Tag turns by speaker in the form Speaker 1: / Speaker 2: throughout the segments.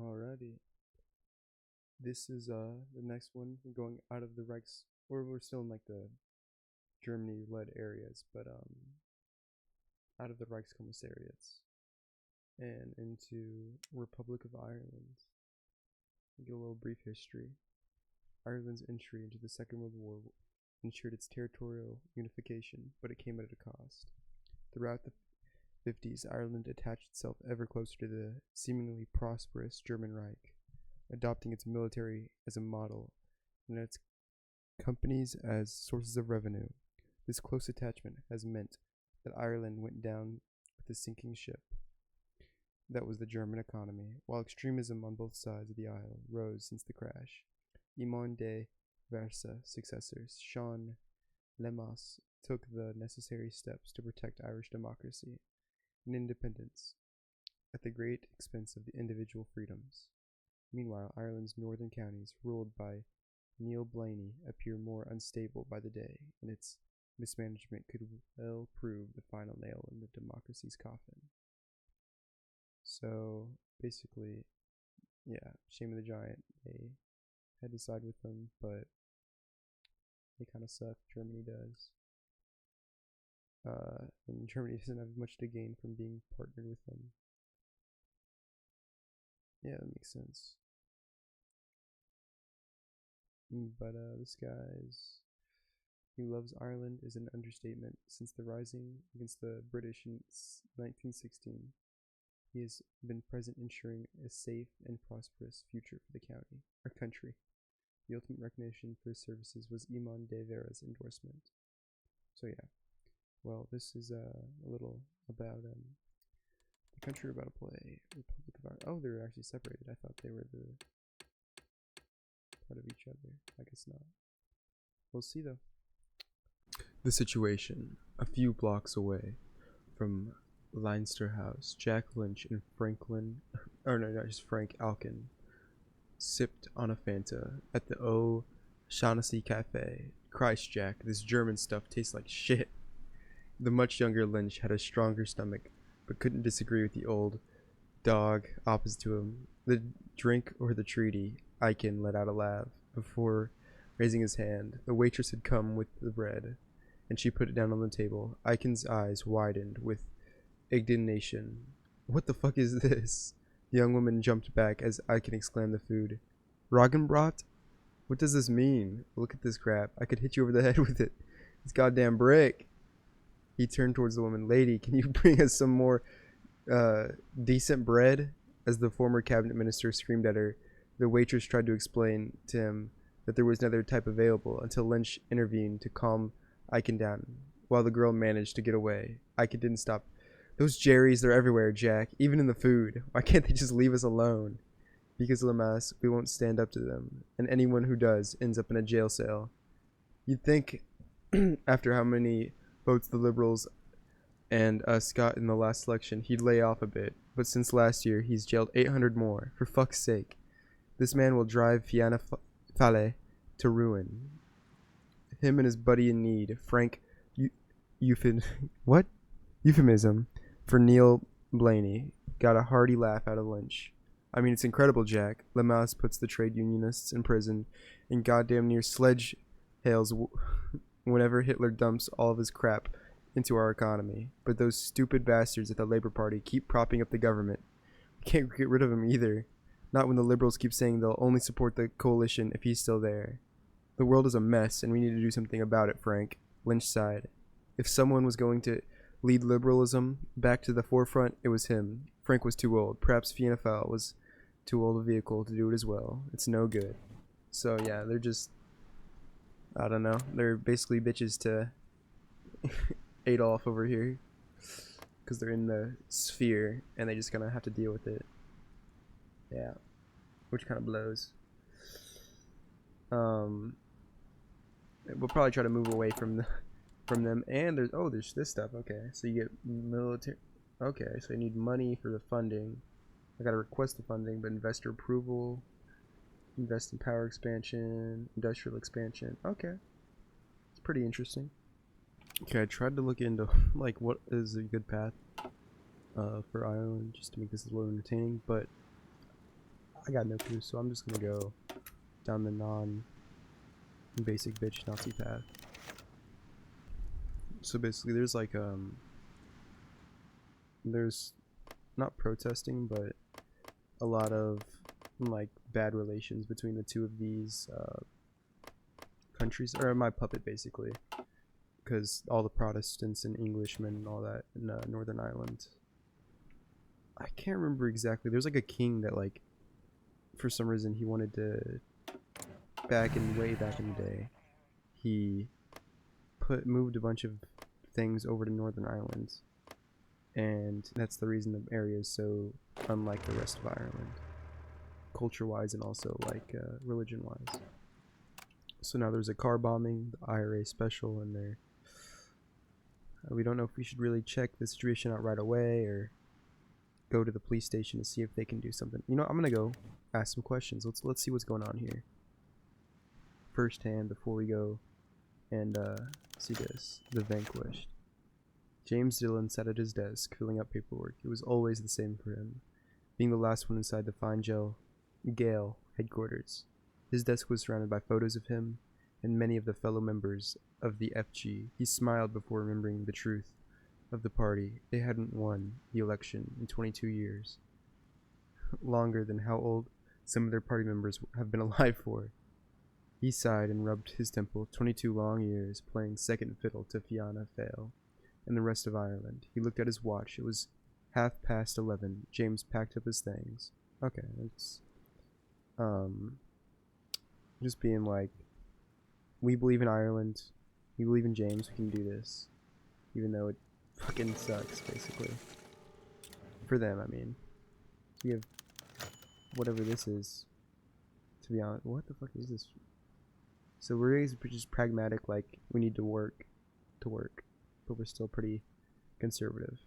Speaker 1: Alrighty. This is the next one. We're going out of the Reichs, or we're still in like the Germany-led areas, but out of the Reichskommissariats and into Republic of Ireland. Give a little brief history. Ireland's entry into the Second World War ensured its territorial unification, but it came at a cost. Throughout the 50s, Ireland attached itself ever closer to the seemingly prosperous German Reich, adopting its military as a model and its companies as sources of revenue. This close attachment has meant that Ireland went down with a sinking ship. That was the German economy, while extremism on both sides of the aisle rose since the crash. Imon de Versa successors, Sean Lemos, took the necessary steps to protect Irish democracy and independence at the great expense of the individual freedoms. Meanwhile, Ireland's northern counties, ruled by Neil Blaney, appear more unstable by the day, and its mismanagement could well prove the final nail in the democracy's coffin. So, basically, yeah, Shame of the Giant, they had to side with them, but they kind of suck. Germany does. And Germany doesn't have much to gain from being partnered with them. Yeah, that makes sense. But this guy's he loves Ireland is an understatement. Since the rising against the British in 1916, he has been present ensuring a safe and prosperous future for the country. The ultimate recognition for his services was Iman de Vera's endorsement. So yeah, well, this is a little about the country we're about to play. Republic of Ireland. Oh, they're actually separated. I thought they were the part of each other. I guess not. We'll see though. The situation: a few blocks away from Leinster House, Jack Lynch and Franklin, or no, not just Frank Alkin, sipped on a Fanta at the O'Shaughnessy Cafe. Christ, Jack, this German stuff tastes like shit. The much younger Lynch had a stronger stomach, but couldn't disagree with the old dog opposite to him. The drink or the treaty? Aiken let out a laugh before raising his hand. The waitress had come with the bread, and she put it down on the table. Aiken's eyes widened with indignation. What the fuck is this? The young woman jumped back as Aiken exclaimed the food. Roggenbrot? What does this mean? Look at this crap. I could hit you over the head with it. It's goddamn brick. He turned towards the woman. Lady, can you bring us some more decent bread? As the former cabinet minister screamed at her, the waitress tried to explain to him that there was another type available until Lynch intervened to calm Aiken down. While the girl managed to get away, Aiken didn't stop. Those Jerry's, they're everywhere, Jack, even in the food. Why can't they just leave us alone? Because, Lamass, we won't stand up to them, and anyone who does ends up in a jail cell. You'd think, after how many votes the Liberals and us got in the last election, he'd lay off a bit, but since last year, he's jailed 800 more. For fuck's sake. This man will drive Fianna Fáile to ruin. Him and his buddy in need, Frank Euphemism for Neil Blaney, got a hearty laugh out of Lynch. I mean, it's incredible, Jack. Lamass puts the trade unionists in prison and goddamn near sledge hails whenever Hitler dumps all of his crap into our economy. But those stupid bastards at the Labour Party keep propping up the government. We can't get rid of him either. Not when the Liberals keep saying they'll only support the coalition if he's still there. The world is a mess, and we need to do something about it, Frank. Lynch sighed. If someone was going to lead liberalism back to the forefront, it was him. Frank was too old. Perhaps Fianna Fáil was too old a vehicle to do it as well. It's no good. So yeah, they're just, I don't know, they're basically bitches to Adolf over here, because they're in the sphere and they just gonna have to deal with it. Yeah, which kind of blows. We'll probably try to move away from them. And there's this stuff. Okay, so you get military. Okay, so you need money for the funding. I gotta request the funding, but investor approval, invest in power expansion, industrial expansion. Okay, it's pretty interesting. Okay, I tried to look into like what is a good path for Ireland, just to make this a little entertaining, but I got no clue, so I'm just gonna go down the non-basic bitch Nazi path. So basically, there's like there's not protesting, but a lot of like bad relations between the two of these countries, or my puppet basically, because all the Protestants and Englishmen and all that in Northern Ireland. I can't remember exactly. There's like a king that like, for some reason he wanted to, way back in the day, he moved a bunch of things over to Northern Ireland, and that's the reason the area is so unlike the rest of Ireland, culture-wise and also like religion-wise. So now there's a car bombing, the IRA special, and they're we don't know if we should really check the situation out right away or go to the police station to see if they can do something. You know, I'm gonna go ask some questions. Let's see what's going on here firsthand before we go and see this. The Vanquished. James Dillon sat at his desk, filling out paperwork. It was always the same for him, being the last one inside the Fine Gale headquarters. His desk was surrounded by photos of him and many of the fellow members of the FG. He smiled before remembering the truth of the party. They hadn't won the election in 22 years. Longer than how old some of their party members have been alive for. He sighed and rubbed his temple. 22 long years playing second fiddle to Fianna Fáil and the rest of Ireland. He looked at his watch. It was 11:30. James packed up his things. Okay, it's just being like, we believe in Ireland, we believe in James, we can do this, even though it fucking sucks, basically. For them, I mean. We have whatever this is, to be honest. What the fuck is this? So we're just pragmatic, like, we need to work, but we're still pretty conservative.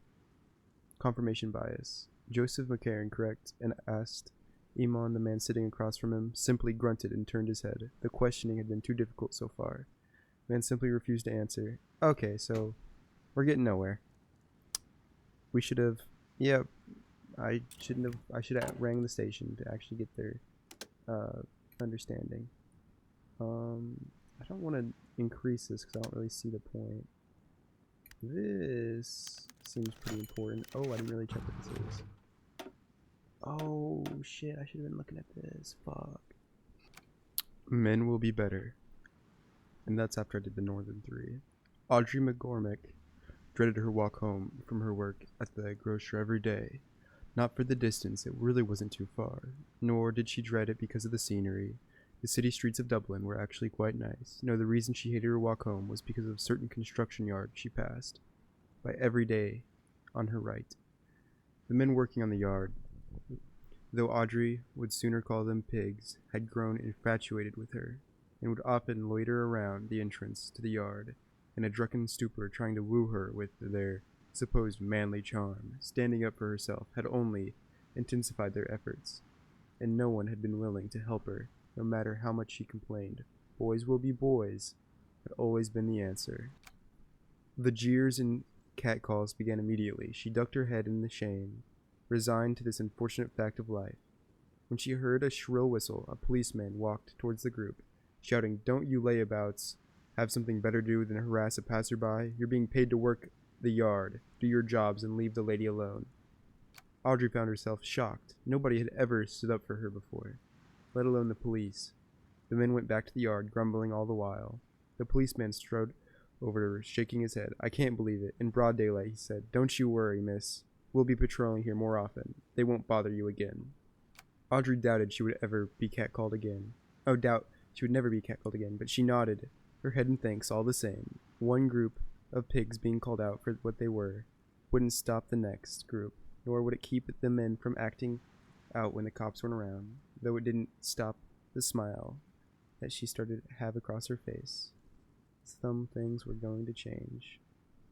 Speaker 1: Confirmation bias. Joseph McCarran, correct, and asked. Iman, the man sitting across from him, simply grunted and turned his head. The questioning had been too difficult so far. The man simply refused to answer. Okay, so we're getting nowhere. We should have... Yeah, I should have rang the station to actually get their understanding. I don't want to increase this because I don't really see the point. This seems pretty important. Oh, I didn't really check what this is. Oh shit, I should have been looking at this. Fuck. Men will be better. And that's after I did the Northern 3. Audrey McGormick dreaded her walk home from her work at the grocer every day. Not for the distance, it really wasn't too far. Nor did she dread it because of the scenery. The city streets of Dublin were actually quite nice. No, the reason she hated her walk home was because of a certain construction yard she passed by every day on her right. The men working on the yard, though Audrey would sooner call them pigs, had grown infatuated with her, and would often loiter around the entrance to the yard in a drunken stupor, trying to woo her with their supposed manly charm. Standing up for herself had only intensified their efforts, and no one had been willing to help her, no matter how much she complained. Boys will be boys had always been the answer. The jeers and catcalls began immediately. She ducked her head in the shame, resigned to this unfortunate fact of life. When she heard a shrill whistle, a policeman walked towards the group, shouting, "Don't you layabouts have something better to do than harass a passerby? You're being paid to work the yard. Do your jobs and leave the lady alone." Audrey found herself shocked. Nobody had ever stood up for her before, let alone the police. The men went back to the yard, grumbling all the while. The policeman strode over to her, shaking his head. "I can't believe it. In broad daylight," he said. "Don't you worry, miss. We'll be patrolling here more often. They won't bother you again." Audrey doubted she would ever be catcalled again. She would never be catcalled again, but she nodded her head in thanks all the same. One group of pigs being called out for what they were wouldn't stop the next group, nor would it keep the men from acting out when the cops weren't around, though it didn't stop the smile that she started to have across her face. Some things were going to change.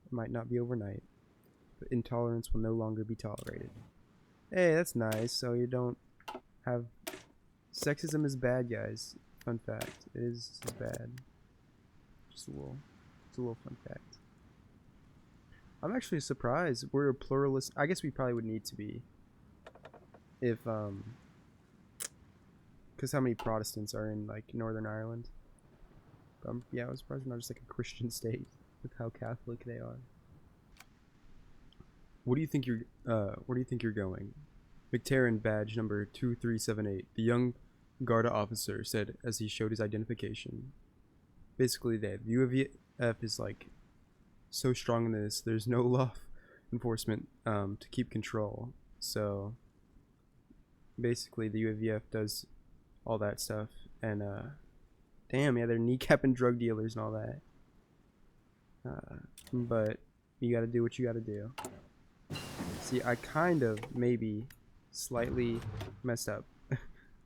Speaker 1: It might not be overnight, but intolerance will no longer be tolerated. Hey, that's nice. So you don't have... Sexism is bad, guys. Fun fact. It is bad. Just a little fun fact. I'm actually surprised. We're a pluralist. I guess we probably would need to be if Because how many Protestants are in like Northern Ireland? Yeah, I was surprised not just like a Christian state with how Catholic they are. What do you think you're going? McTarran badge number 2378. The young Garda officer said as he showed his identification. Basically, the UVF is like so strong in this. There's no law enforcement to keep control. So basically, the UVF does all that stuff. And damn, yeah, they're kneecapping drug dealers and all that. But you gotta do what you gotta do. See, I kind of maybe slightly messed up.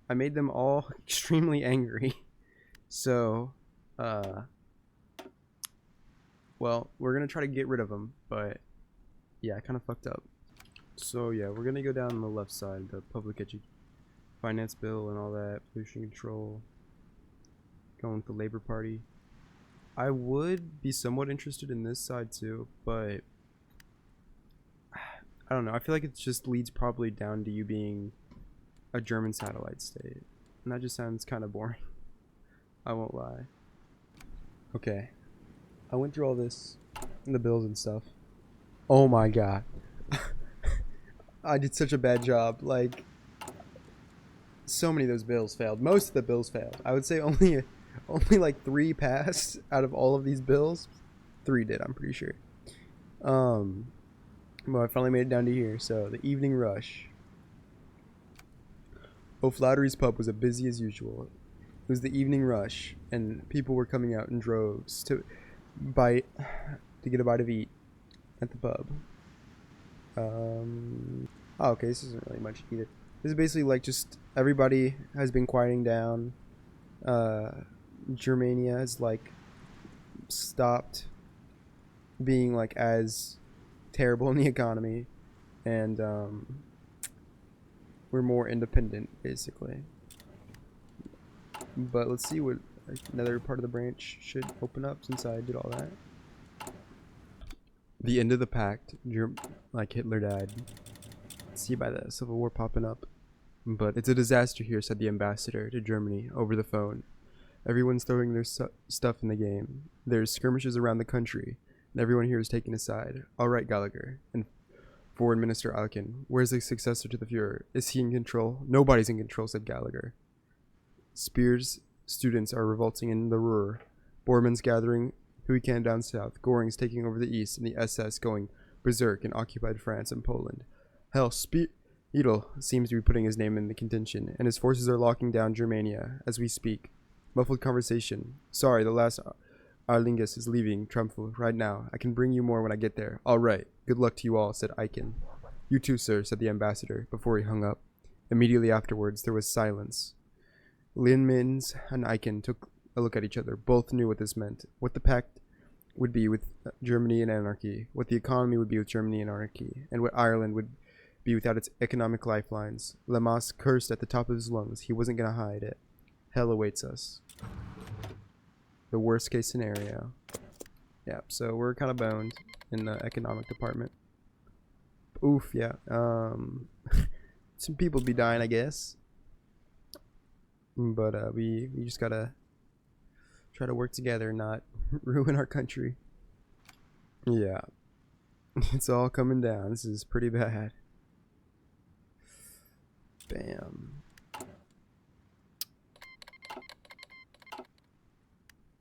Speaker 1: I made them all extremely angry. So, well, we're gonna try to get rid of them, but yeah, I kind of fucked up. So yeah, we're gonna go down on the left side, the public finance bill and all that, pollution control, going with the Labor Party. I would be somewhat interested in this side too, but I don't know. I feel like it just leads probably down to you being a German satellite state, and that just sounds kind of boring. I won't lie. Okay, I went through all this, and the bills and stuff. Oh my god. I did such a bad job. Like, so many of those bills failed. Most of the bills failed. I would say only like 3 passed out of all of these bills. 3 did, I'm pretty sure. Well, I finally made it down to here. So, the evening rush. O'Flaherty's pub was as busy as usual. It was the evening rush, and people were coming out in droves to get a bite of eat at the pub. Oh, okay, this isn't really much either. This is basically like just everybody has been quieting down. Germania has like stopped being like as terrible in the economy, and we're more independent basically. But let's see what another part of the branch should open up since I did all that. The end of the pact, like Hitler died. See by the Civil War popping up. But it's a disaster here, said the ambassador to Germany over the phone. Everyone's throwing their stuff in the game. There's skirmishes around the country, and everyone here is taking a side. All right, Gallagher. And Foreign Minister Alkin, where's the successor to the Fuhrer? Is he in control? Nobody's in control, said Gallagher. Speer's students are revolting in the Ruhr. Bormann's gathering who he can down south. Göring's taking over the east, and the SS going berserk in occupied France and Poland. Hell, Edel seems to be putting his name in the contention, and his forces are locking down Germania as we speak. Muffled conversation. Sorry, the last Arlingus is leaving Trumfel right now. I can bring you more when I get there. All right. Good luck to you all, said Eichen. You too, sir, said the ambassador, before he hung up. Immediately afterwards, there was silence. Linmans and Eichen took a look at each other. Both knew what this meant. What the pact would be with Germany and anarchy. What the economy would be with Germany and anarchy. And what Ireland would be without its economic lifelines. Lamas cursed at the top of his lungs. He wasn't going to hide it. Hell awaits us. The worst case scenario. Yeah, so we're kind of boned in the economic department. Oof, yeah. Some people be dying, I guess. But we just gotta try to work together and not ruin our country. Yeah. It's all coming down. This is pretty bad. Bam.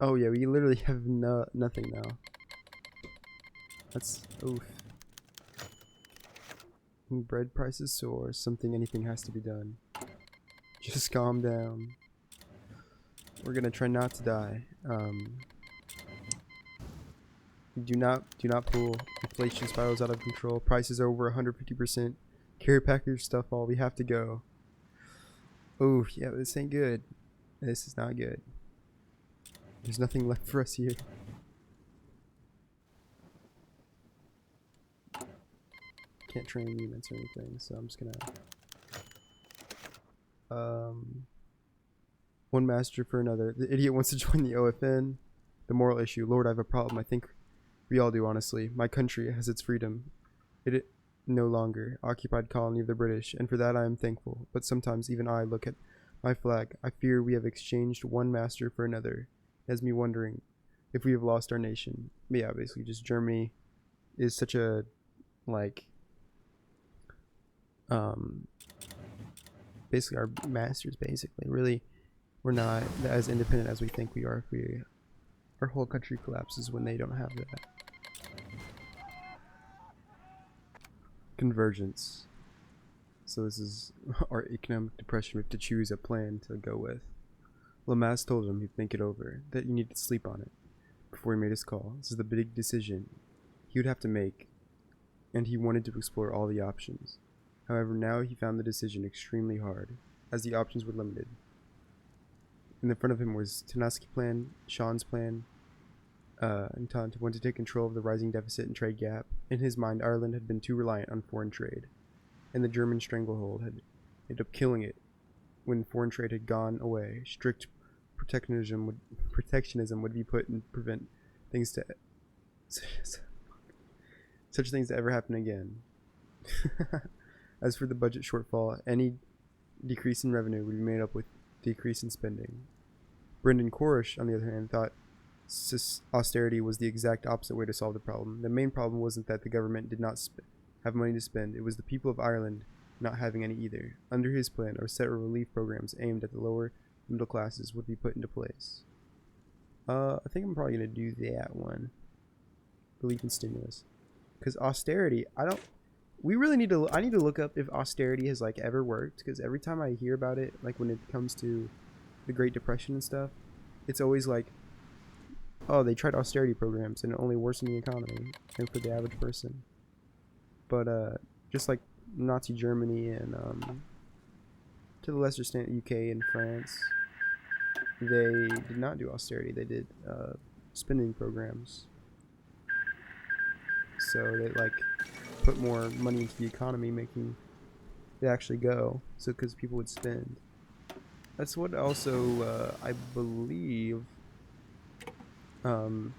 Speaker 1: Oh yeah, we literally have nothing now. That's oof. Bread prices soar. Anything has to be done. Just calm down. We're gonna try not to die. Do not pull. Inflation spirals out of control. Prices are over 150%. Carry pack your stuff all. We have to go. Oh yeah, this ain't good. This is not good. There's nothing left for us here. Can't train units or anything, so I'm just gonna one master for another. The idiot wants to join the OFN. The moral issue. Lord, I have a problem. I think we all do, honestly. My country has its freedom. It no longer occupied colony of the British, and for that I am thankful. But sometimes even I look at My flag. I fear we have exchanged one master for another. It has me wondering if we have lost our nation. But yeah, basically just Germany is such a, like, basically our masters, basically. Really, we're not as independent as we think we are. If our whole country collapses when they don't have that. Convergence. So this is our economic depression. We have to choose a plan to go with. Lamaze told him he'd think it over, that he needed to sleep on it before he made his call. This is the big decision he would have to make, and he wanted to explore all the options. However, now he found the decision extremely hard, as the options were limited. In the front of him was Tanaski's plan, Sean's plan, and Tant wanted to take control of the rising deficit and trade gap. In his mind, Ireland had been too reliant on foreign trade, and the German stranglehold had ended up killing it. When foreign trade had gone away, strict protectionism would be put and prevent things to such things to ever happen again. As for the budget shortfall, any decrease in revenue would be made up with decrease in spending. Brendan Corish, on the other hand, thought austerity was the exact opposite way to solve the problem. The main problem wasn't that the government did not have money to spend, it was the people of Ireland not having any either. Under his plan, a set of relief programs aimed at the lower middle classes would be put into place. I think I'm probably going to do that one. Relief and stimulus. Because austerity, I need to look up if austerity has like ever worked, because every time I hear about it, like when it comes to the Great Depression and stuff, it's always like, oh, they tried austerity programs and it only worsened the economy and for the average person. But just like Nazi Germany and to the lesser extent UK and France, they did not do austerity. They did spending programs. So they like put more money into the economy, making it actually go. So because people would spend. That's what also I believe Biden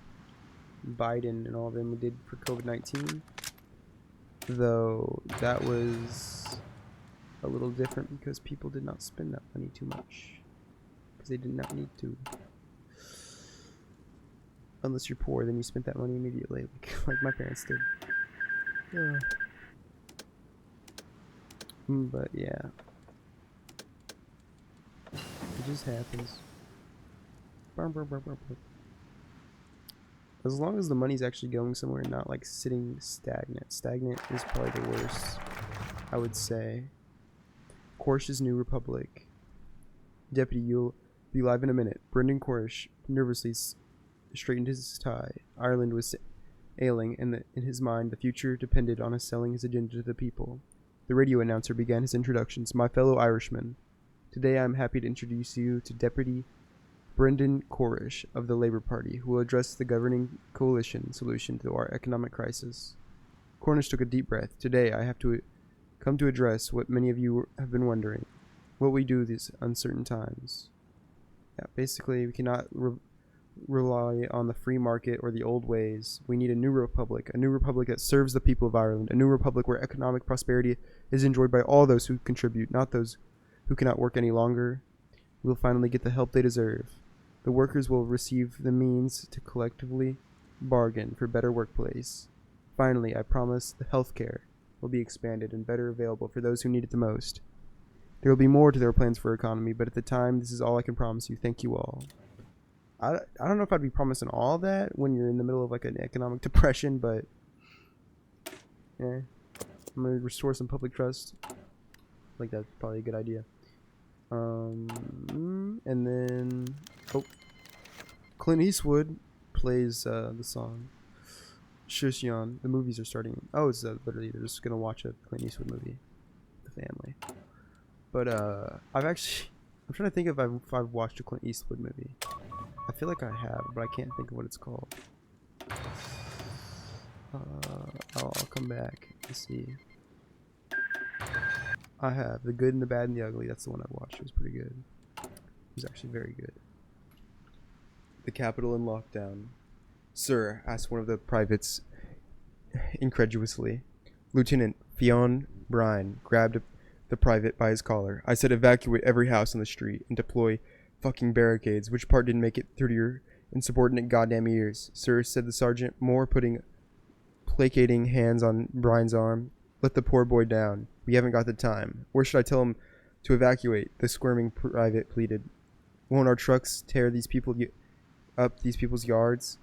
Speaker 1: and all of them did for COVID-19. Though that was a little different because people did not spend that money too much. Because they did not need to. Unless you're poor, then you spent that money immediately, like my parents did. But yeah. It just happens. As long as the money's actually going somewhere and not like sitting stagnant. Stagnant is probably the worst, I would say. Corish's New Republic. Deputy, you'll be live in a minute. Brendan Corish nervously straightened his tie. Ireland was ailing, and in his mind, the future depended on his selling his agenda to the people. The radio announcer began his introductions. My fellow Irishmen, today I am happy to introduce you to Deputy Brendan Corish of the Labour Party, who will address the governing coalition solution to our economic crisis. Cornish took a deep breath. Today I have to come to address what many of you have been wondering. What we do these uncertain times. Yeah, basically we cannot rely on the free market or the old ways. We need a new republic that serves the people of Ireland, a new republic where economic prosperity is enjoyed by all those who contribute, not those who cannot work any longer. We will finally get the help they deserve. The workers will receive the means to collectively bargain for better workplace. Finally, I promise the healthcare will be expanded and better available for those who need it the most. There will be more to their plans for economy, but at the time, this is all I can promise you. Thank you all. I don't know if I'd be promising all that when you're in the middle of like an economic depression, but yeah, I'm gonna restore some public trust. Like that's probably a good idea. And then Clint Eastwood plays the song Shushion. The movies are starting. Oh, it's literally they're just gonna watch a Clint Eastwood movie, with the family. But I'm trying to think if I've watched a Clint Eastwood movie. I feel like I have, but I can't think of what it's called. I'll come back and see. I have The Good and the Bad and the Ugly. That's the one I watched. It was pretty good. It was actually very good. The Capitol in lockdown. Sir, asked one of the privates incredulously. Lieutenant Fionn Bryan grabbed a the private by his collar. I said evacuate every house on the street and deploy fucking barricades. Which part didn't make it through to your insubordinate goddamn ears? Sir, said the sergeant, more putting placating hands on Brian's arm. Let the poor boy down. We haven't got the time. Where should I tell him to evacuate? The squirming private pleaded. Won't our trucks tear these people up these people's yards?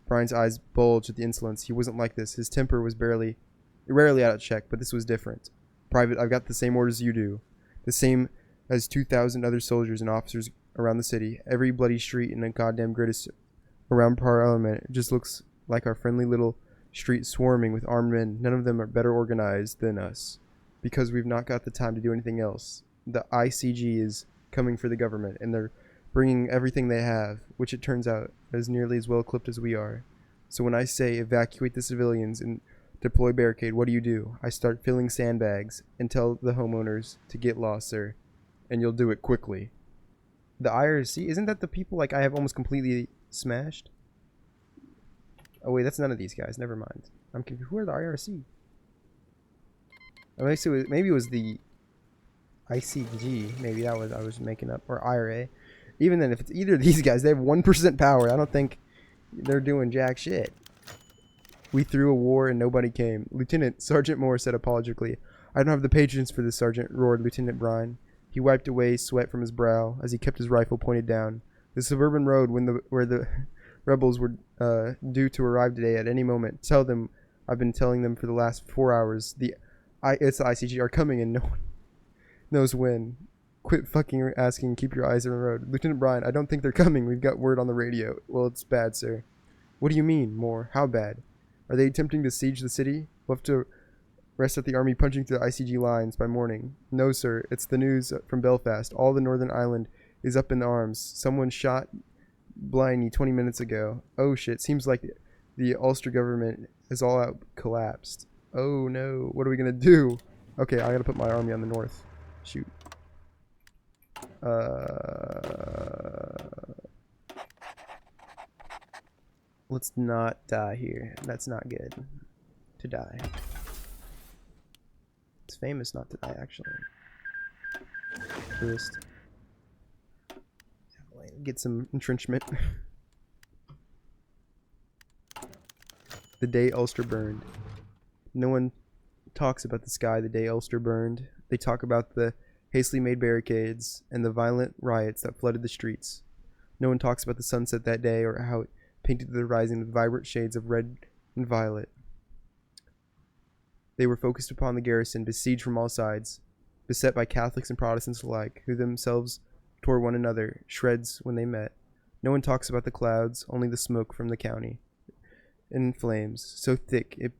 Speaker 1: Brian's eyes bulged at the insolence. He wasn't like this. His temper was rarely out of check, but this was different. Private, I've got the same orders you do. The same as 2,000 other soldiers and officers around the city. Every bloody street in a goddamn grid is around Parliament. It just looks like our friendly little street swarming with armed men. None of them are better organized than us, because we've not got the time to do anything else. The ICG is coming for the government, and they're bringing everything they have, which it turns out is nearly as well equipped as we are. So when I say evacuate the civilians and deploy barricade, what do? I start filling sandbags and tell the homeowners to get lost, sir, and you'll do it quickly. The IRC, isn't that the people like I have almost completely smashed? Oh wait, that's none of these guys. Never mind. I'm confused. Who are the IRC? Oh, maybe it was the ICG. Maybe that was I was making up, or IRA. Even then, if it's either of these guys, they have 1% power. I don't think they're doing jack shit. We threw a war and nobody came. Lieutenant, Sergeant Moore said apologetically. I don't have the patience for this, Sergeant, roared Lieutenant Bryan. He wiped away sweat from his brow as he kept his rifle pointed down. The suburban road where the rebels were due to arrive today at any moment. Tell them I've been telling them for the last 4 hours. It's the ICG are coming and no one knows when. Quit fucking asking. Keep your eyes on the road. Lieutenant Bryan, I don't think they're coming. We've got word on the radio. Well, it's bad, sir. What do you mean, Moore? How bad? Are they attempting to siege the city? We'll have to rest at the army punching through the ICG lines by morning. No, sir. It's the news from Belfast. All the Northern Ireland is up in arms. Someone shot Bliney 20 minutes ago. Oh, shit. Seems like the Ulster government is all out collapsed. Oh, no. What are we going to do? Okay, I got to put my army on the north. Shoot. Let's not die here. That's not good to die. It's famous not to die, actually. First, get some entrenchment. The day Ulster burned. No one talks about the sky the day Ulster burned. They talk about the hastily made barricades and the violent riots that flooded the streets. No one talks about the sunset that day or how it painted the horizon with vibrant shades of red and violet. They were focused upon the garrison, besieged from all sides, beset by Catholics and Protestants alike, who themselves tore one another shreds when they met. No one talks about the clouds, only the smoke from the county in flames, so thick it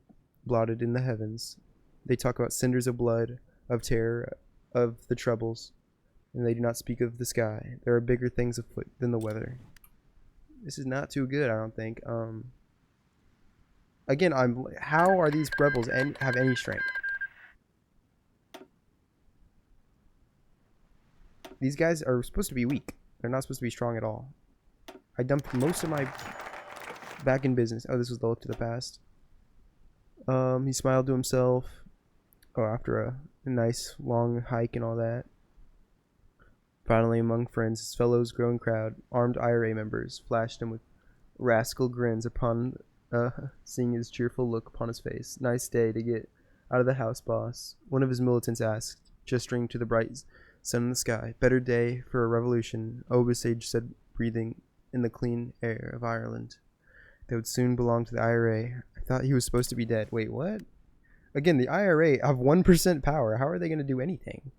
Speaker 1: blotted in the heavens. They talk about cinders of blood, of terror, of the troubles, and they do not speak of the sky. There are bigger things afoot than the weather. This is not too good, I don't think. Again, how are these rebels have any strength? These guys are supposed to be weak. They're not supposed to be strong at all. I dumped most of my back in business. Oh, this was the look to the past. He smiled to himself. Oh, after a nice long hike and all that. Finally, among friends, his fellows' growing crowd, armed IRA members, flashed him with rascal grins upon seeing his cheerful look upon his face. Nice day to get out of the house, boss. One of his militants asked, gesturing to the bright sun in the sky. Better day for a revolution, Obasage said, breathing in the clean air of Ireland. They would soon belong to the IRA. I thought he was supposed to be dead. Wait, what? Again, the IRA have 1% power. How are they going to do anything?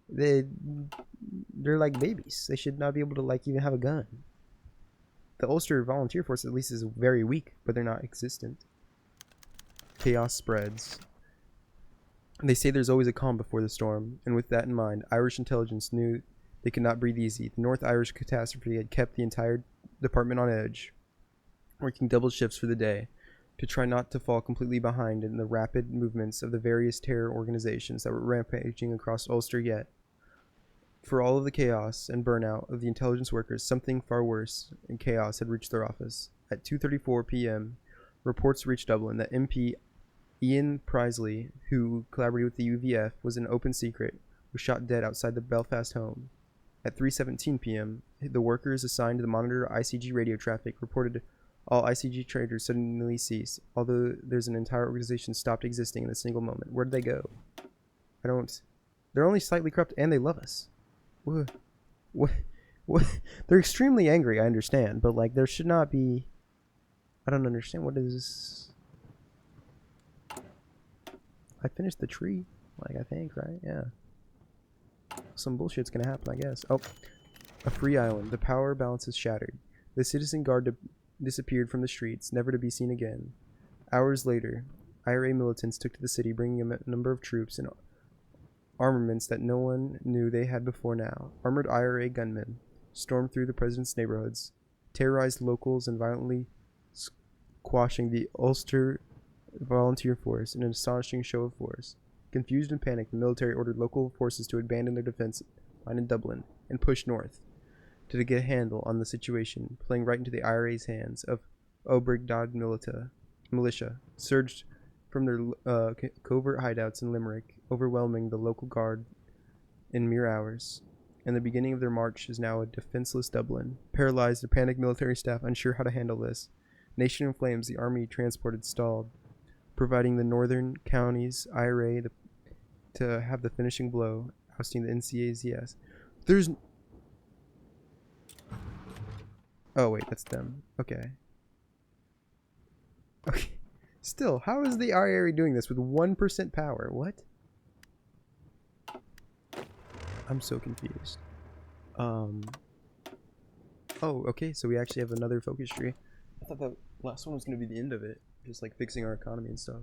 Speaker 1: They're like babies. They should not be able to like even have a gun. The Ulster Volunteer Force at least is very weak, but they're not existent. Chaos spreads. They say there's always a calm before the storm, and with that in mind, Irish intelligence knew they could not breathe easy. The North Irish catastrophe had kept the entire department on edge, working double shifts for the day to try not to fall completely behind in the rapid movements of the various terror organizations that were rampaging across Ulster yet. For all of the chaos and burnout of the intelligence workers, something far worse than chaos had reached their office. At 2:34 p.m., reports reached Dublin that MP Ian Priestley, who collaborated with the UVF, was an open secret, was shot dead outside the Belfast home. At 3:17 p.m., the workers assigned to monitor ICG radio traffic reported all ICG traders suddenly cease, although there's an entire organization stopped existing in a single moment. Where did they go? I don't... They're only slightly corrupt, and they love us. What? They're extremely angry, I understand, but, like, there should not be... I don't understand. What is... I finished the tree, like, I think, right? Yeah. Some bullshit's gonna happen, I guess. Oh, a free island. The power balance is shattered. The citizen guard disappeared from the streets, never to be seen again. Hours later, IRA militants took to the city, bringing a number of troops and armaments that no one knew they had before now. Armored IRA gunmen stormed through the president's neighborhoods, terrorized locals, and violently squashing the Ulster volunteer force in an astonishing show of force. Confused and panicked, the military ordered local forces to abandon their defense line in Dublin and push north to get a handle on the situation, playing right into the IRA's hands. Of Obrigdad militia surged from their covert hideouts in Limerick, overwhelming the local guard in mere hours. And the beginning of their march is now a defenseless Dublin. Paralyzed, the panicked military staff unsure how to handle this. Nation in flames, the army transported stalled, providing the northern counties IRA to have the finishing blow, ousting the NCAZS. There's... Oh, wait, that's them. Okay. Okay. Still, how is the IRA doing this with 1% power? What? I'm so confused. Oh, okay, so we actually have another focus tree. I thought the last one was going to be the end of it. Just, like, fixing our economy and stuff.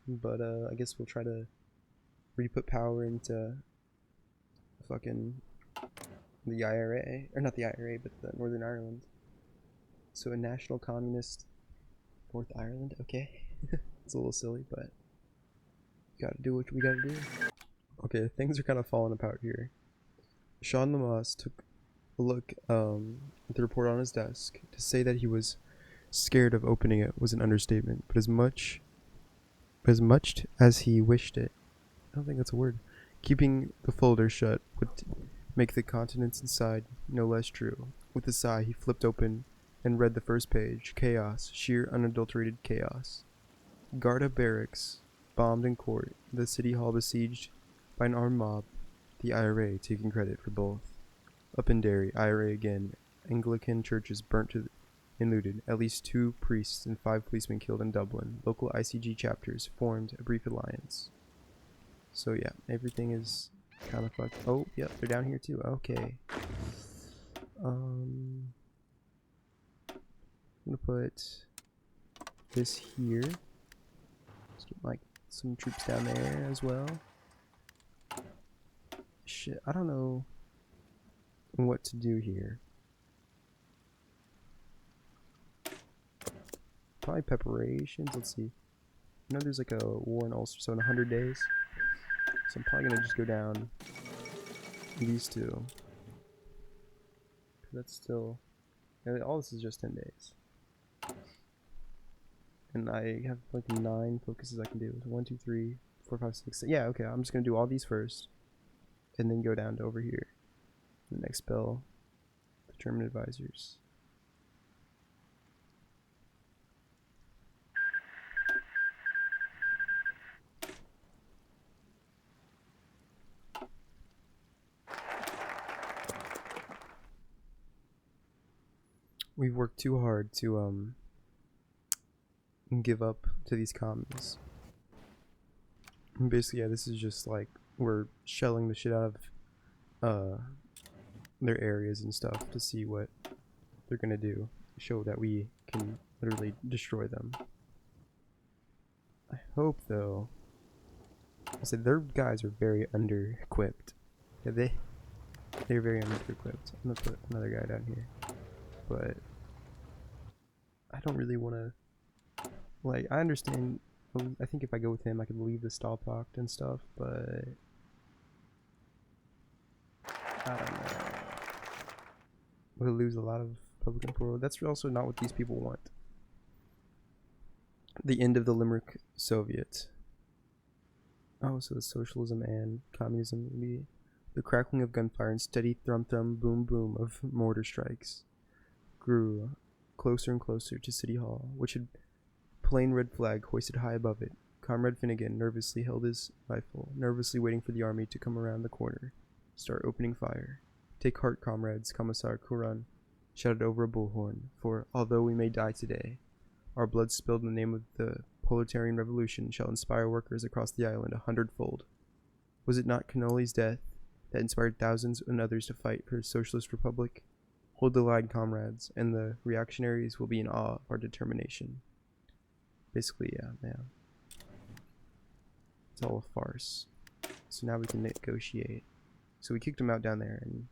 Speaker 1: But, I guess we'll try to re-put power into fucking the IRA, or not the IRA, but the Northern Ireland. So a national communist North Ireland, okay. It's a little silly, but gotta do what we gotta do. Okay, things are kind of falling apart here. Sean Lamass took a look at the report on his desk. To say that he was scared of opening it was an understatement, but as much as he wished it, I don't think that's a word. Keeping the folder shut would make the contents inside no less true. With a sigh, he flipped open and read the first page. Chaos. Sheer, unadulterated chaos. Garda barracks bombed in court. The city hall besieged by an armed mob. The IRA taking credit for both. Up in Derry, IRA again. Anglican churches burnt and looted. At least 2 priests and 5 policemen killed in Dublin. Local ICG chapters formed a brief alliance. So yeah, everything is kind of fucked. Oh, yep, they're down here too. Okay. I'm gonna put this here. Let's get like some troops down there as well. Shit, I don't know what to do here. Probably preparations. Let's see. I know there's like a war in Ulster, so in 100 days. So I'm probably gonna just go down these two. That's still... And all this is just 10 days. And I have like 9 focuses I can do. 1, 2, 3, 4, 5, 6. Yeah, okay. I'm just gonna do all these first. And then go down to over here. The next spell. Determine advisors. We've worked too hard to give up to these commies. And basically, yeah, this is just like we're shelling the shit out of their areas and stuff to see what they're gonna do. Show that we can literally destroy them. I hope though. I said their guys are very under-equipped. Yeah, they're very under-equipped. I'm gonna put another guy down here. But I don't really want to, like, I understand, I think if I go with him I could leave the Stahlpacht and stuff, but I don't know. We'll lose a lot of public control. That's also not what these people want. The end of the Limerick Soviet. Oh, so the socialism and communism would be the crackling of gunfire and steady thrum-thrum, boom-boom of mortar strikes grew closer and closer to City Hall, which had a plain red flag hoisted high above it. Comrade Finnegan nervously held his rifle, nervously waiting for the army to come around the corner, start opening fire. "Take heart, comrades," Commissar Curran shouted over a bullhorn, "for, although we may die today, our blood spilled in the name of the proletarian revolution shall inspire workers across the island 100-fold. Was it not Cannoli's death that inspired thousands and others to fight for a socialist republic? Hold the line, comrades, and the reactionaries will be in awe of our determination." Basically, yeah, man. It's all a farce. So now we can negotiate. So we kicked him out down there, and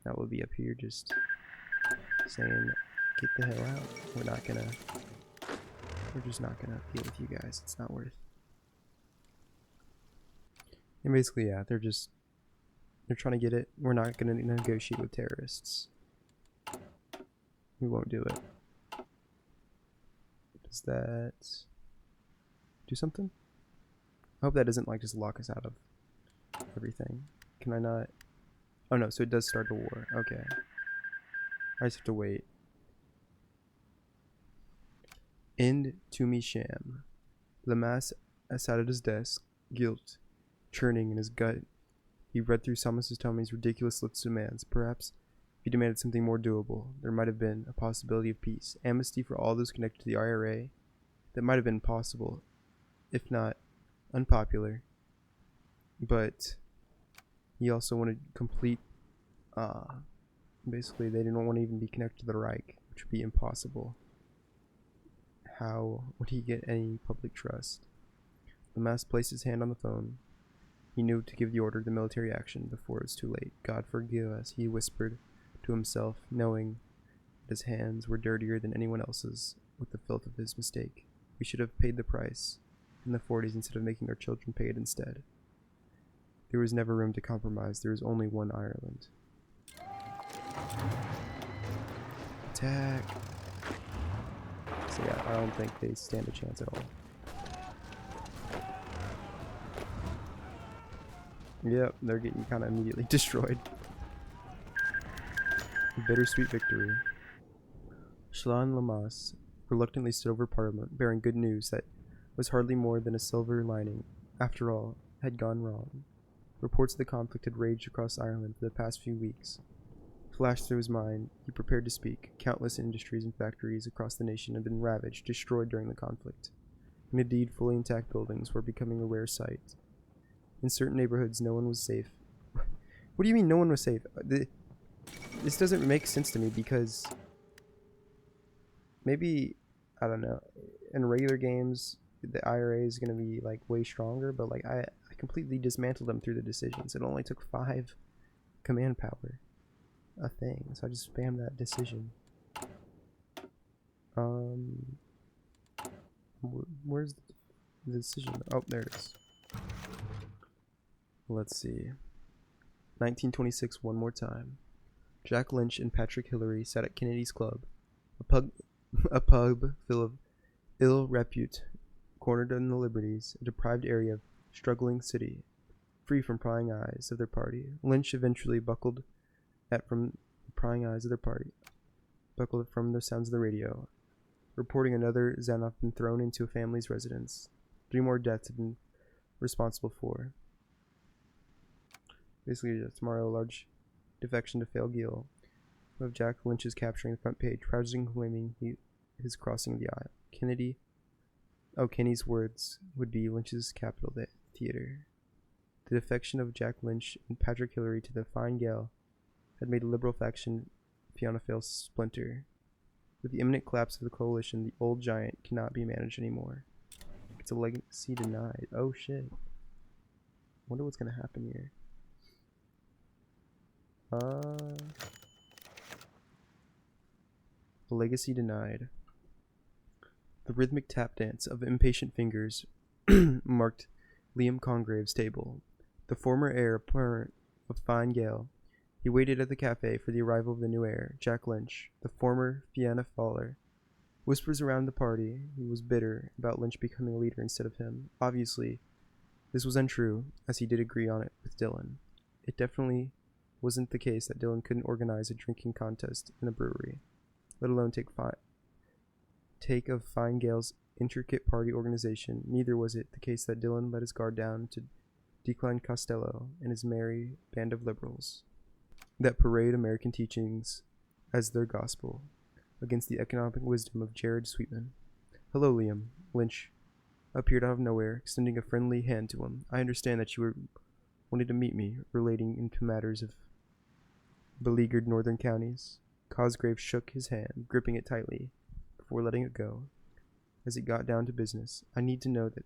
Speaker 1: now we'll be up here just saying, "Get the hell out. We're just not gonna deal with you guys. It's not worth." And basically, yeah, they're trying to get it. We're not gonna negotiate with terrorists. We won't do it. Does that do something? I hope that doesn't like just lock us out of everything. Can I not? Oh no, so it does start the war. Okay. I just have to wait. End to me sham. Lamass sat at his desk, guilt churning in his gut. He read through Samus's Tommy's ridiculous list of demands. Perhaps if he demanded something more doable, there might have been a possibility of peace. Amnesty for all those connected to the IRA. That might have been possible, if not unpopular. But he also wanted complete, basically they didn't want to even be connected to the Reich, which would be impossible. How would he get any public trust? Lamass placed his hand on the phone. He knew to give the order to military action before it was too late. "God forgive us," he whispered to himself, knowing that his hands were dirtier than anyone else's with the filth of his mistake. "We should have paid the price in the 40s instead of making our children pay it instead." There was never room to compromise. There was only one Ireland. Attack! So yeah, I don't think they stand a chance at all. Yep, they're getting kind of immediately destroyed. Bittersweet victory. Shalon Lamass reluctantly stood over Parliament, bearing good news that was hardly more than a silver lining, after all, had gone wrong. Reports of the conflict had raged across Ireland for the past few weeks. Flashed through his mind, he prepared to speak. Countless industries and factories across the nation had been ravaged, destroyed during the conflict. And indeed, fully intact buildings were becoming a rare sight. In certain neighborhoods, no one was safe. What do you mean no one was safe? This doesn't make sense to me, because maybe, I don't know, in regular games, the IRA is going to be like way stronger, but like I completely dismantled them through the decisions. It only took 5 command power a thing, so I just spammed that decision. Where's the decision? Oh, there it is. Let's see. 1926, one more time. Jack Lynch and Patrick Hillary sat at Kennedy's Club, a pub full of ill repute, cornered in the Liberties, a deprived area of struggling city, free from prying eyes of their party. Lynch eventually buckled from the sounds of the radio, reporting another Zanoff been thrown into a family's residence. 3 more deaths have been responsible for. Basically, tomorrow, a large defection to Fail Gill, of Jack Lynch's capturing the front page, proudly claiming his crossing of the aisle. Kenny's words would be Lynch's Capitol Theater. The defection of Jack Lynch and Patrick Hillary to the Fine Gael had made a liberal faction Fianna Fáil splinter. With the imminent collapse of the coalition, the old giant cannot be managed anymore. It's a legacy denied. Oh shit. Wonder what's gonna happen here. Legacy denied. The rhythmic tap dance of impatient fingers marked Liam Congrave's table. The former heir apparent of Fine Gael. He waited at the cafe for the arrival of the new heir, Jack Lynch, the former Fianna Fáiler. Whispers around the party. He was bitter about Lynch becoming a leader instead of him. Obviously, This was untrue, as he did agree on it with Dylan. It definitely wasn't the case that Dylan couldn't organize a drinking contest in a brewery, let alone take of Fine Gael's intricate party organization. Neither was it the case that Dylan let his guard down to decline Costello and his merry band of liberals that parade American teachings as their gospel against the economic wisdom of Jared Sweetman. Hello, Liam. Lynch appeared out of nowhere, extending a friendly hand to him. I understand that you wanted to meet me, relating into matters of beleaguered northern counties. Cosgrave shook his hand, gripping it tightly before letting it go. As it got down to business, I need to know that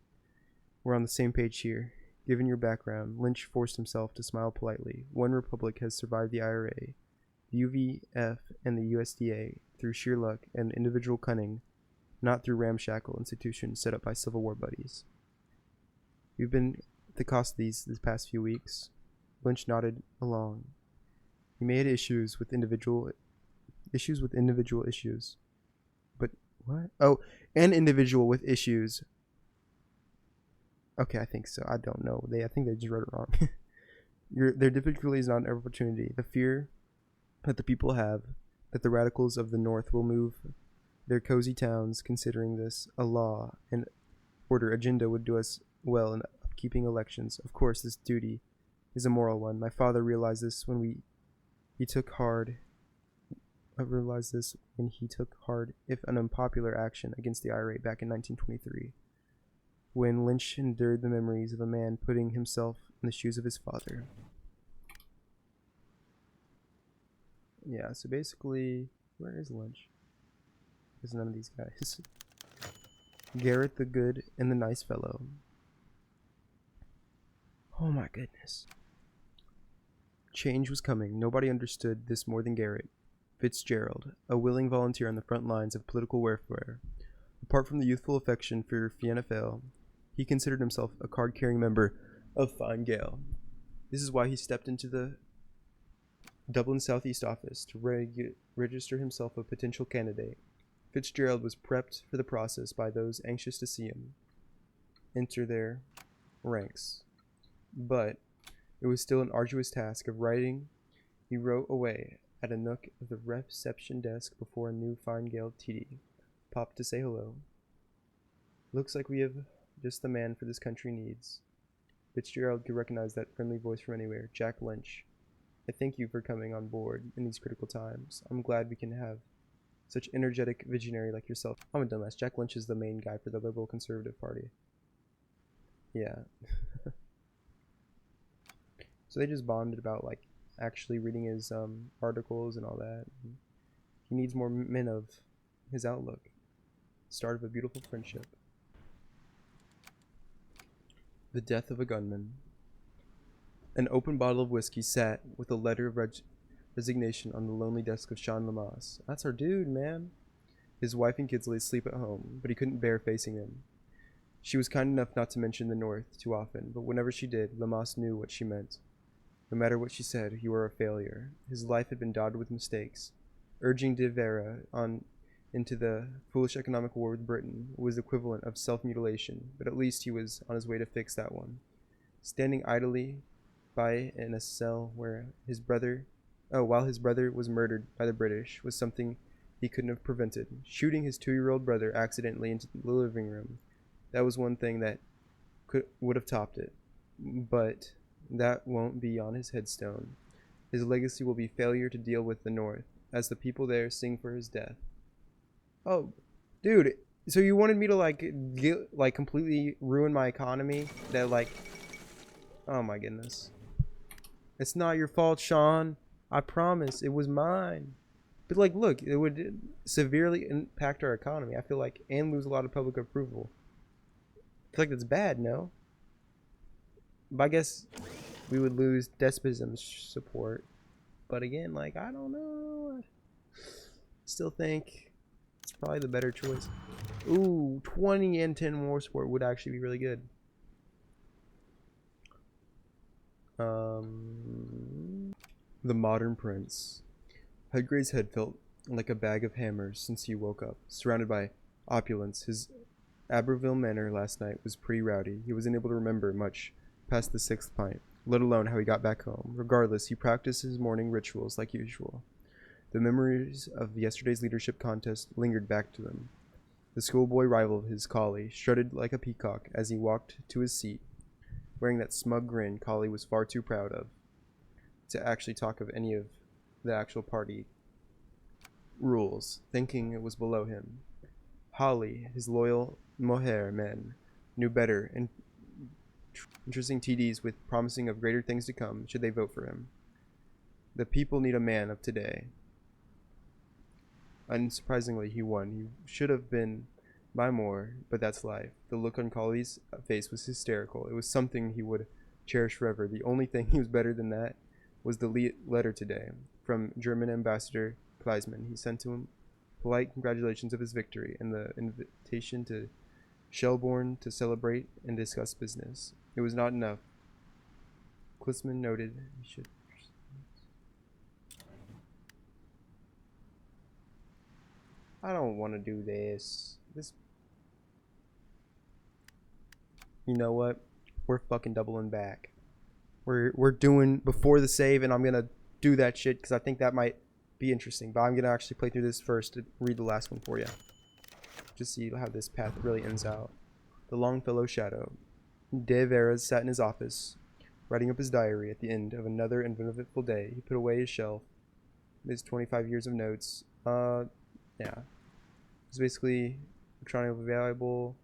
Speaker 1: we're on the same page here. Given your background, Lynch forced himself to smile politely. One republic has survived the IRA, the UVF, and the USDA through sheer luck and individual cunning, not through ramshackle institutions set up by Civil War buddies. We've been at the cost of these past few weeks. Lynch nodded along. He may have issues with individual issues. But what? Oh, an individual with issues. Okay, I think so. I don't know. I think they just wrote it wrong. Their difficulty is not an opportunity. The fear that the people have that the radicals of the North will move their cozy towns, considering this a law and order agenda, would do us well in upkeeping elections. Of course, this duty is a moral one. My father realized this when he took hard, if an unpopular action against the IRA back in 1923. When Lynch endured the memories of a man putting himself in the shoes of his father. Yeah, so basically, where is Lynch? There's none of these guys. Garrett the good and the nice fellow. Oh my goodness. Change was coming. Nobody understood this more than Garrett Fitzgerald, a willing volunteer on the front lines of political warfare. Apart from the youthful affection for Fianna Fáil, he considered himself a card-carrying member of Fine Gael. This is why he stepped into the Dublin Southeast office to register himself a potential candidate. Fitzgerald was prepped for the process by those anxious to see him enter their ranks. But it was still an arduous task of writing. He wrote away at a nook of the reception desk before a new Fine Gael TD popped to say hello. Looks like we have just the man for this country needs. Fitzgerald could recognize that friendly voice from anywhere. Jack Lynch. I thank you for coming on board in these critical times. I'm glad we can have such energetic visionary like yourself. I'm a dumbass. Jack Lynch is the main guy for the Liberal Conservative Party. Yeah. So they just bonded about like actually reading his articles and all that. He needs more men of his outlook. Start of a beautiful friendship. The death of a gunman. An open bottle of whiskey sat with a letter of resignation on the lonely desk of Sean Lamasse. That's our dude, man. His wife and kids lay asleep at home, but he couldn't bear facing them. She was kind enough not to mention the North too often, but whenever she did, Lamasse knew what she meant. No matter what she said, you were a failure. His life had been dotted with mistakes. Urging De Vera on into the foolish economic war with Britain was the equivalent of self-mutilation, but at least he was on his way to fix that one. Standing idly by in a cell while his brother was murdered by the British was something he couldn't have prevented. Shooting his 2-year-old brother accidentally into the living room, that was one thing that would have topped it. But that won't be on his headstone. His legacy will be failure to deal with the North, as the people there sing for his death. Oh, dude, so you wanted me to completely ruin my economy? That oh my goodness. It's not your fault, Sean. I promise, it was mine. But look, it would severely impact our economy, I feel like, and lose a lot of public approval. I feel like that's bad, no? But I guess we would lose despotism's support. But again, I don't know. Still think it's probably the better choice. Ooh, 20 and 10 war support would actually be really good. The Modern Prince. Hudgray's head felt like a bag of hammers since he woke up, surrounded by opulence. His Aberville Manor last night was pretty rowdy. He wasn't able to remember much past the sixth pint, let alone how he got back home. Regardless, he practiced his morning rituals like usual. The memories of yesterday's leadership contest lingered back to him. The schoolboy rival of his collie strutted like a peacock as he walked to his seat, wearing that smug grin Collie was far too proud of to actually talk of any of the actual party rules, thinking it was below him. Holly, his loyal mohair men, knew better, and interesting TDs with promising of greater things to come should they vote for him. The people need a man of today. Unsurprisingly, he won. He should have been by more, but that's life. The look on Collie's face was hysterical. It was something he would cherish forever. The only thing he was better than that was the letter today from German Ambassador Kleisman. He sent to him polite congratulations of his victory and the invitation to Shelbourne to celebrate and discuss business. It was not enough. Kleisman noted he should. I don't want to do this. You know what? We're fucking doubling back. We're doing before the save, and I'm gonna do that shit because I think that might be interesting. But I'm gonna actually play through this first to read the last one for you. Just see how this path really ends out. The Longfellow Shadow. De Veras sat in his office, writing up his diary. At the end of another eventful day, he put away his shelf, his 25 years of notes. Yeah. It's basically trying to be valuable.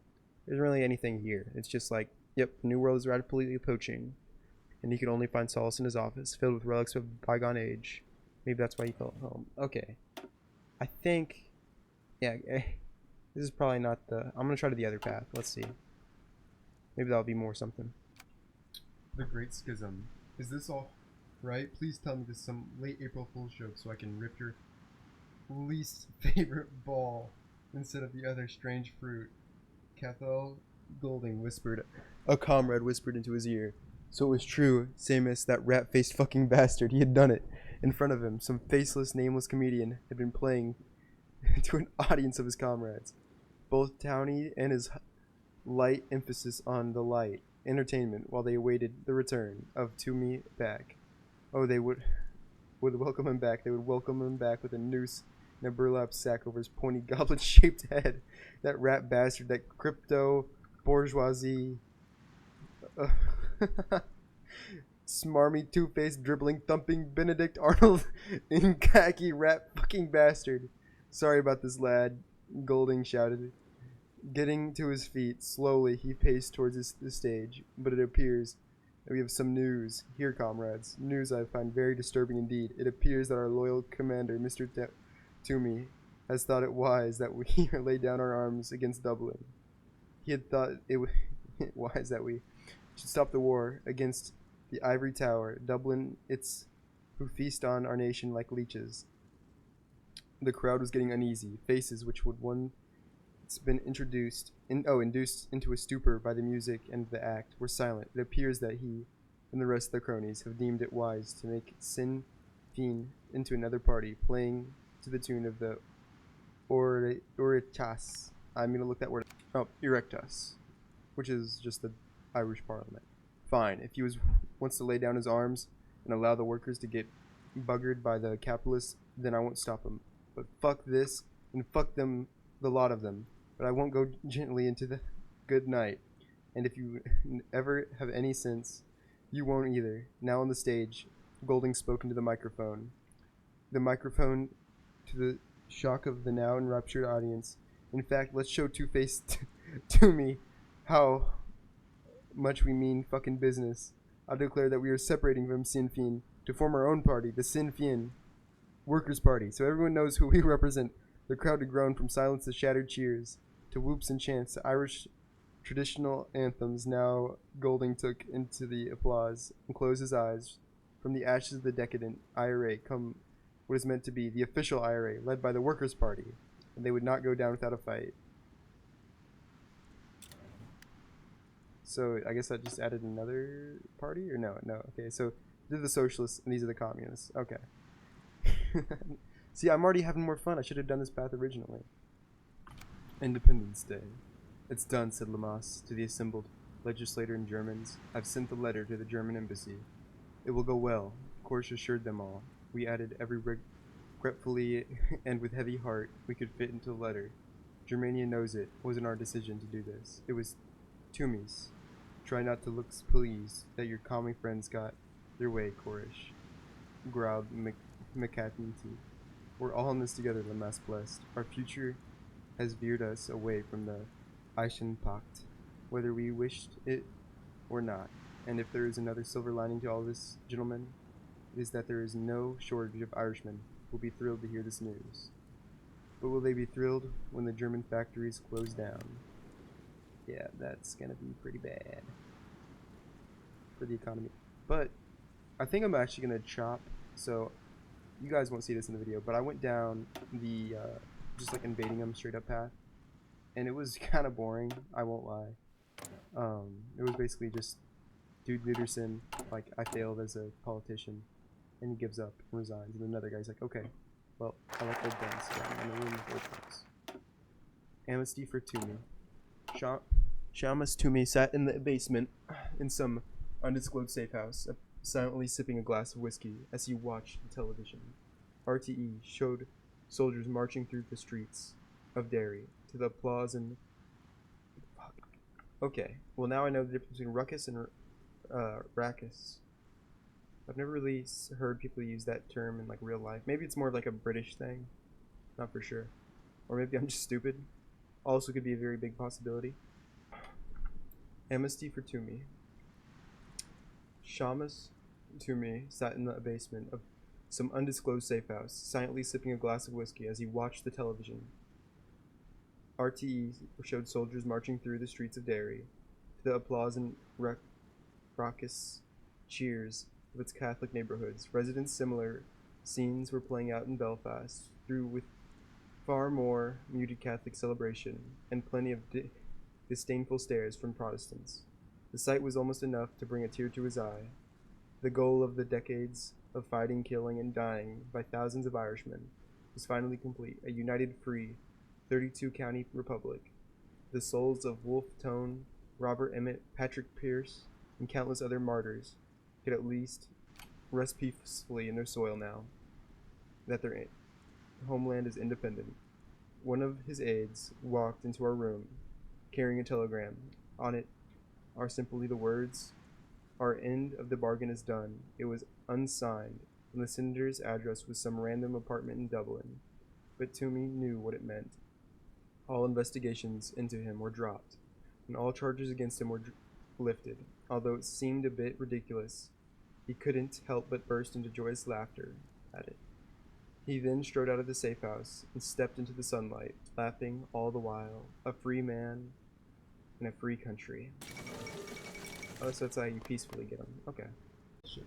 Speaker 1: There isn't really anything here. It's just like, yep, the new world is rapidly approaching, and he could only find solace in his office, filled with relics of bygone age. Maybe that's why he felt home. Okay. I think, yeah, this is probably not the, I'm going to try to the other path. Let's see. Maybe that'll be more something. The Great Schism. Is this all right? Please tell me this is some late April Fool's joke so I can rip your least favorite ball instead of the other strange fruit. Cathal Golding whispered. A comrade whispered into his ear. So it was true, same as that rat-faced fucking bastard. He had done it. In front of him, some faceless, nameless comedian had been playing to an audience of his comrades. Both Townie and his light emphasis on the light entertainment while they awaited the return of Toomey back. Oh, they would welcome him back. They would welcome him back with a noose and a burlap sack over his pointy goblet-shaped head. That rat bastard, that crypto bourgeoisie, smarmy, two-faced, dribbling, thumping Benedict Arnold in khaki rat fucking bastard. Sorry about this, lad, Golding shouted. Getting to his feet, slowly he paced towards the stage, but it appears that we have some news. Here, comrades, news I find very disturbing indeed. It appears that our loyal commander, Mr. Toomey, has thought it wise that we lay down our arms against Dublin. He had thought it wise that we should stop the war against the Ivory Tower, Dublin, its who feast on our nation like leeches. The crowd was getting uneasy. Faces which would once been induced into a stupor by the music and the act were silent. It appears that he and the rest of the cronies have deemed it wise to make Sinn Féin into another party, playing to the tune of the Oiritas. I'm going to look that word up. Oh, Erectus, which is just the Irish Parliament. Fine, if he wants to lay down his arms and allow the workers to get buggered by the capitalists, then I won't stop him. But fuck this, and fuck them, the lot of them. But I won't go gently into the good night. And if you ever have any sense, you won't either. Now on the stage, Golding spoke into the microphone. The microphone, to the shock of the now enraptured audience. In fact, let's show Two-Faced Toomey how much we mean fucking business. I'll declare that we are separating from Sinn Féin to form our own party, the Sinn Féin Workers' Party, so everyone knows who we represent. The crowd had grown from silence to shattered cheers, to whoops and chants, to Irish traditional anthems. Now Golding took into the applause and closed his eyes. From the ashes of the decadent IRA come what is meant to be the official IRA, led by the Workers' Party, and they would not go down without a fight. So I guess I just added another party, or no? Okay, so these are the socialists and these are the communists. Okay. See, I'm already having more fun. I should have done this path originally. Independence Day. It's done, said Lamas to the assembled legislator and Germans. I've sent the letter to the German embassy. It will go well, Korish assured them all. We added every regretfully and with heavy heart we could fit into the letter. Germania knows it wasn't our decision to do this. It was Toomey's. Try not to look pleased that your calming friends got their way, Korish, growled McCarthy. We're all in this together, Lamas blessed. Our future has veered us away from the Eisenpacht, whether we wished it or not. And if there is another silver lining to all this, gentlemen, it is that there is no shortage of Irishmen who will be thrilled to hear this news. But will they be thrilled when the German factories close down? Yeah, that's gonna be pretty bad for the economy. But I think I'm actually gonna chop, so you guys won't see this in the video, but I went down the just like invading them straight up path, and it was kind of boring, I won't lie. It was basically just dude Newterson, like, I failed as a politician, and he gives up and resigns, and another guy's like, okay, well, I like old guns, so I'm in the room with old guns. Amnesty for Toomey. Shamus Toomey sat in the basement in some undisclosed safe house, silently sipping a glass of whiskey as he watched the television. RTE showed soldiers marching through the streets of Derry to the applause and... Okay, well now I know the difference between ruckus and rackus. I've never really heard people use that term in like real life. Maybe it's more of like a British thing, not for sure. Or maybe I'm just stupid. Also could be a very big possibility. Amnesty for Toomey. Shamus Toomey sat in the basement of some undisclosed safe house, silently sipping a glass of whiskey as he watched the television. RTE showed soldiers marching through the streets of Derry to the applause and raucous cheers of its Catholic neighborhoods. Residents similar scenes were playing out in Belfast, through with far more muted Catholic celebration and plenty of disdainful stares from Protestants. The sight was almost enough to bring a tear to his eye. The goal of the decades of fighting, killing, and dying by thousands of Irishmen was finally complete. A united, free, 32-county republic. The souls of Wolfe Tone, Robert Emmett, Patrick Pearse, and countless other martyrs could at least rest peacefully in their soil now that their homeland is independent. One of his aides walked into our room carrying a telegram. On it are simply the words, "Our end of the bargain is done." It was unsigned, and the senator's address was some random apartment in Dublin, but Toomey knew what it meant. All investigations into him were dropped, and all charges against him were lifted. Although it seemed a bit ridiculous, he couldn't help but burst into joyous laughter at it. He then strode out of the safe house and stepped into the sunlight, laughing all the while. A free man in a free country. Oh, so that's how you peacefully get him. Okay.
Speaker 2: Sure.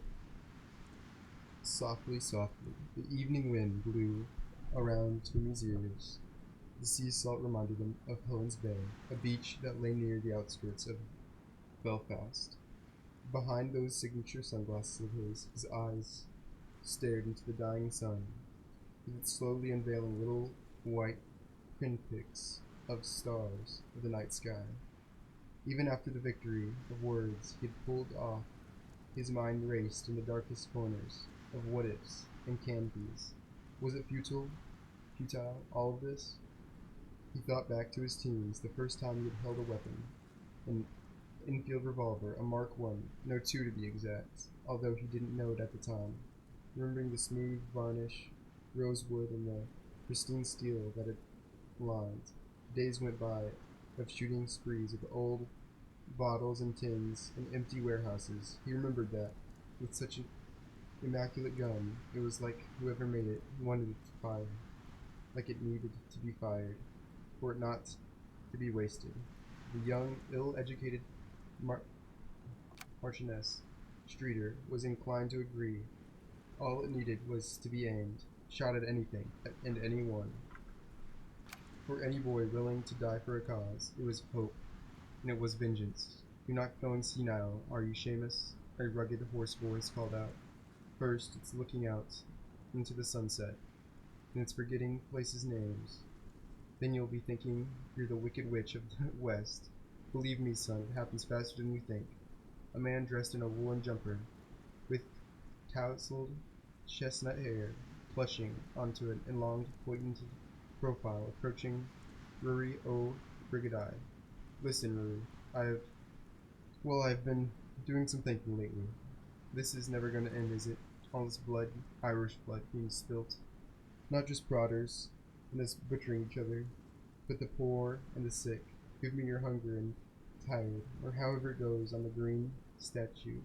Speaker 2: Softly, softly, the evening wind blew around Toomey's ears. The sea salt reminded him of Helen's Bay, a beach that lay near the outskirts of Belfast. Behind those signature sunglasses of his eyes stared into the dying sun, with it slowly unveiling little white pinpricks of stars of the night sky. Even after the victory of words he had pulled off, his mind raced in the darkest corners of what-ifs and can-bes. Was it futile, all of this? He thought back to his teens, the first time he had held a weapon, an Enfield revolver, a Mark I, no 2 to be exact, although he didn't know it at the time. Remembering the smooth varnish, rosewood, and the pristine steel that it lined, days went by of shooting sprees with old bottles and tins and empty warehouses. He remembered that, with such an immaculate gun, it was like whoever made it wanted it to fire, like it needed to be fired, for it not to be wasted. The young, ill-educated Marchioness Streeter was inclined to agree. All it needed was to be aimed, shot at anything, and anyone. For any boy willing to die for a cause, it was hope, and it was vengeance. "You're not going senile, are you, Seamus?" a rugged, hoarse voice called out. First, it's looking out into the sunset, and it's forgetting places' names. Then you'll be thinking you're the Wicked Witch of the West. Believe me, son, it happens faster than you think. A man dressed in a woolen jumper, with tousled chestnut hair plushing onto an enlonged, pointed profile, approaching Ruri O. Brigadier. Listen, Ruri, I've been doing some thinking lately. This is never going to end, is it? All this blood, Irish blood, being spilt. Not just brothers and us butchering each other, but the poor and the sick. Give me your hunger and tired, or however it goes on the green statue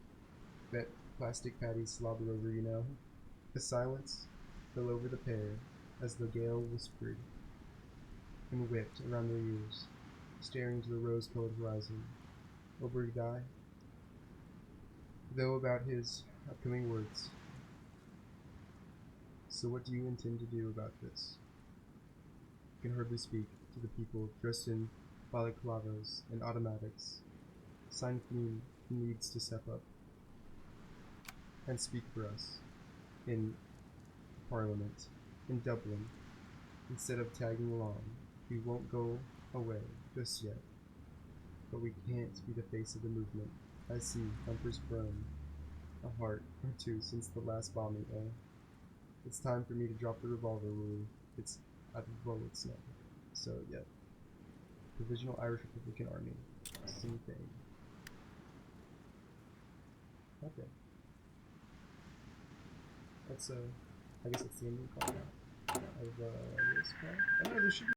Speaker 2: that plastic patties slobber over, you know. The silence fell over the pair as the gale whispered and whipped around their ears, staring to the rose-colored horizon. Oberguy, though about his upcoming words. So what do you intend to do about this? He can hardly speak to the people dressed in balaclavas and automatics. Saint-Denis needs to step up and speak for us in Parliament in Dublin. Instead of tagging along, we won't go away just yet. But we can't be the face of the movement. I see Thumper's grown a heart or two since the last bombing, eh? It's time for me to drop the revolver, Louis. It's out of bullets now. So, yeah. Provisional Irish Republican Army. Sing thing. Okay. That's, I guess that's the ending call now. Of, this part. I don't know, there should be